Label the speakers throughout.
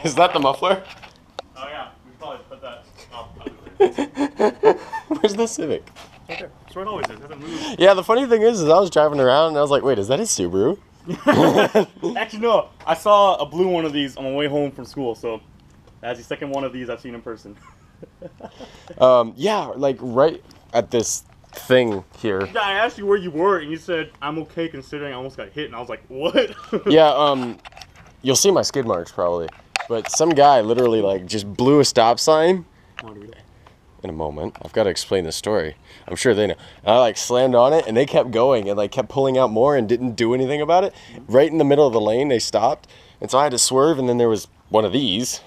Speaker 1: Is that the muffler?
Speaker 2: Oh yeah, we should probably put that.
Speaker 1: Where's the Civic?
Speaker 2: Right there. That's where it always is. It hasn't moved.
Speaker 1: Yeah, the funny thing is I was driving around and I was like, wait, is that his Subaru?
Speaker 2: Actually, no. I saw a blue one of these on my way home from school, so that's the second one of these I've seen in person.
Speaker 1: Yeah, like right at this thing here.
Speaker 2: Yeah, I asked you where you were, and you said, I'm okay considering I almost got hit, and I was like, what?
Speaker 1: Yeah, you'll see my skid marks probably. But some guy literally like just blew a stop sign. In a moment, I've got to explain the story. I'm sure they know. And I like slammed on it, and they kept going, and like kept pulling out more, and didn't do anything about it. Right in the middle of the lane, they stopped, and so I had to swerve. And then there was one of these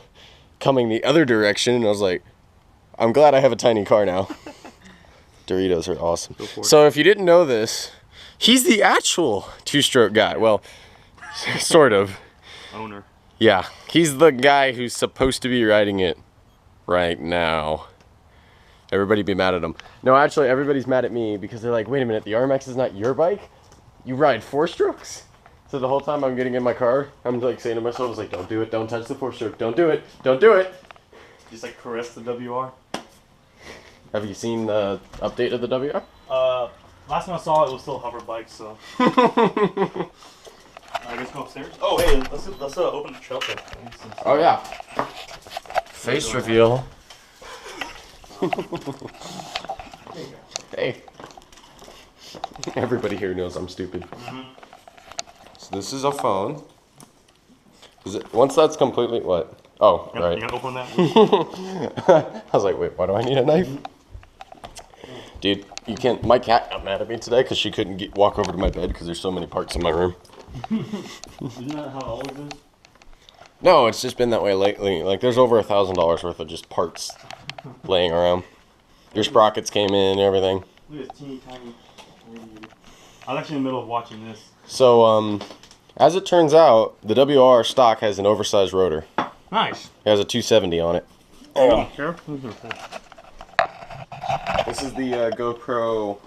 Speaker 1: coming the other direction, and I was like, "I'm glad I have a tiny car now." Doritos are awesome. So if you didn't know this, he's the actual two-stroke guy. Well, sort of.
Speaker 2: Owner.
Speaker 1: Yeah, he's the guy who's supposed to be riding it right now. Everybody be mad at him. No, actually, everybody's mad at me because they're like, wait a minute, the RMX is not your bike? You ride four-strokes? So the whole time I'm getting in my car, I'm like saying to myself, I was like, don't do it, don't touch the four-stroke, don't do it, don't do it.
Speaker 2: Just like caress the WR.
Speaker 1: Have you seen the update of the WR?
Speaker 2: Last time I saw it was still a hover bike, so. I guess go upstairs. Oh, hey, let's open the shelter.
Speaker 1: Oh, yeah. Face reveal. Hey. Everybody here knows I'm stupid. So this is a phone. Is it once that's completely what? Oh,
Speaker 2: Yep,
Speaker 1: right.
Speaker 2: You gonna open that?
Speaker 1: I was like, wait, why do I need a knife? Dude, you can't. My cat got mad at me today because she couldn't walk over to my bed because there's so many parts in my room.
Speaker 2: Isn't that how it always is?
Speaker 1: No, it's just been that way lately. Like, there's over $1,000 worth of just parts laying around. Your sprockets came in and everything.
Speaker 2: Look at this teeny tiny radiator. I was actually in the middle of watching this.
Speaker 1: So, as it turns out, the WR stock has an oversized rotor.
Speaker 2: Nice.
Speaker 1: It has a 270 on it.
Speaker 2: Oh, sure.
Speaker 1: This is the GoPro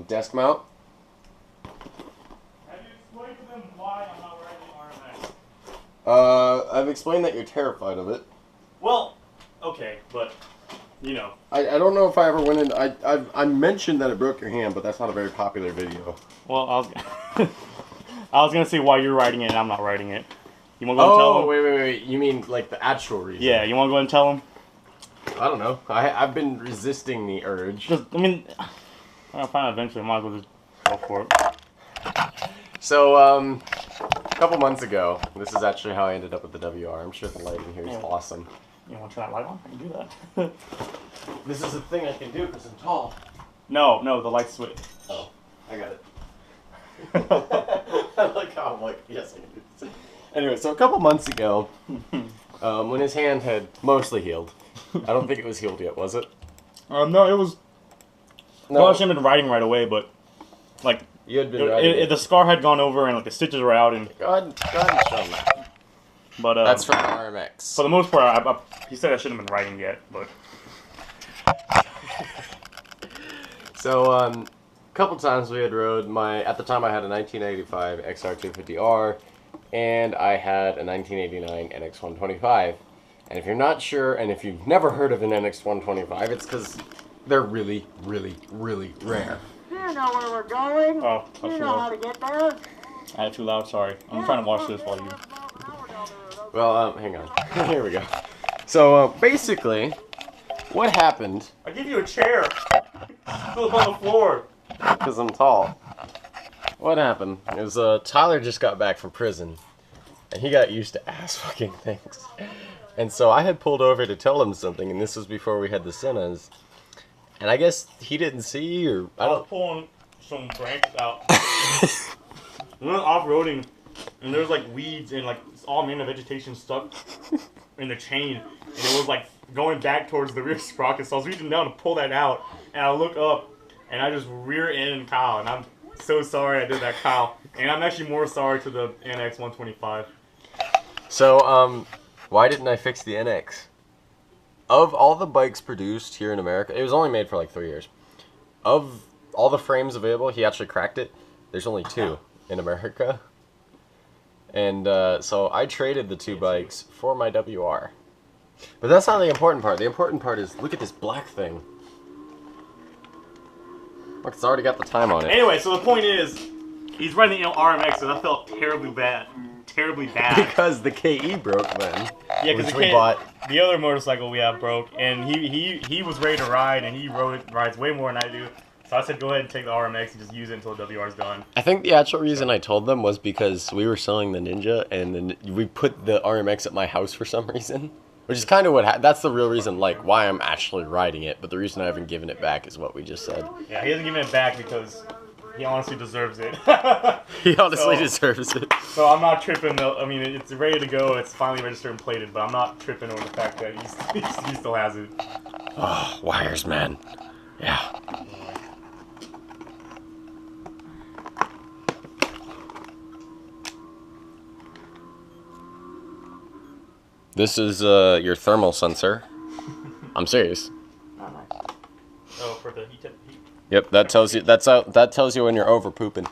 Speaker 1: desk mount.
Speaker 2: Have you explained to them why I'm not riding RMX?
Speaker 1: I've explained that you're terrified of it.
Speaker 2: Well, okay, but, you know.
Speaker 1: I don't know if I ever went in. I mentioned that it broke your hand, but that's not a very popular video.
Speaker 2: Well, I was gonna say why you're riding it and I'm not riding it. You wanna go and tell them?
Speaker 1: Wait. You mean like the actual reason?
Speaker 2: Yeah, you wanna go ahead and tell them?
Speaker 1: I don't know. I've been resisting the urge.
Speaker 2: Just, I mean, I'm gonna find out eventually. I might as well just go for it.
Speaker 1: So, a couple months ago, this is actually how I ended up with the WR. I'm sure the lighting here is awesome.
Speaker 2: You wanna turn that light on? I can do that.
Speaker 1: This is a thing I can do because I'm tall.
Speaker 2: No, the light's switch.
Speaker 1: Oh, I got it. I like how I'm like, yes, I can do this. Anyway, so a couple months ago, when his hand had mostly healed, I don't think it was healed yet, was it?
Speaker 2: No, it was.
Speaker 1: No.
Speaker 2: Well, I shouldn't have been riding right away, but like
Speaker 1: You had been riding
Speaker 2: the scar had gone over and like the stitches were out and.
Speaker 1: Go ahead and show me.
Speaker 2: But
Speaker 1: That's from the RMX.
Speaker 2: For the most part, he said I shouldn't have been riding yet, but.
Speaker 1: So, a couple times we had rode at the time I had a 1985 XR250R, and I had a 1989 NX125. And if you're not sure, and if you've never heard of an NX125, it's because they're really, really, really rare.
Speaker 3: You know where we're going.
Speaker 2: Oh,
Speaker 3: You know how to get there.
Speaker 2: I had too loud, sorry. I'm trying to watch this while you.
Speaker 1: Well, hang on. Here we go. So, basically, what happened...
Speaker 2: I give you a chair. Still on the floor.
Speaker 1: Because I'm tall. What happened is Tyler just got back from prison, and he got used to ass fucking things. And so I had pulled over to tell him something, and this was before we had the Sennas. And I guess he didn't see, or
Speaker 2: I was pulling some branches out. We went off-roading, and there was like weeds and like all manner of vegetation stuck in the chain, and it was like going back towards the rear sprocket. So I was reaching down to pull that out, and I look up, and I just rear-ended Kyle, and I'm so sorry I did that, Kyle. And I'm actually more sorry to the NX 125.
Speaker 1: So, why didn't I fix the NX? Of all the bikes produced here in America, it was only made for like 3 years. Of all the frames available, he actually cracked it. There's only 2 in America. And so I traded the 2 bikes for my WR. But that's not the important part. The important part is, look at this black thing. Look, it's already got the time on it.
Speaker 2: Anyway, so the point is, he's riding the RMX, and I felt terribly bad. Terribly bad.
Speaker 1: Because the KE broke then.
Speaker 2: Yeah, because the other motorcycle we have broke, and he was ready to ride, and he rides way more than I do. So I said, go ahead and take the RMX and just use it until the WR's done.
Speaker 1: I think the actual reason I told them was because we were selling the Ninja, and then we put the RMX at my house for some reason. Which is kind of what that's the real reason, like, why I'm actually riding it. But the reason I haven't given it back is what we just said.
Speaker 2: Yeah, he hasn't given it back because he honestly deserves it.
Speaker 1: He honestly deserves it.
Speaker 2: So I'm not tripping. I mean, it's ready to go. It's finally registered and plated, but I'm not tripping over the fact that he still has it.
Speaker 1: Oh, wires, man. Yeah. This is your thermal sensor. I'm serious.
Speaker 2: Oh, for the heat.
Speaker 1: Yep, that tells you that tells you when you're over pooping.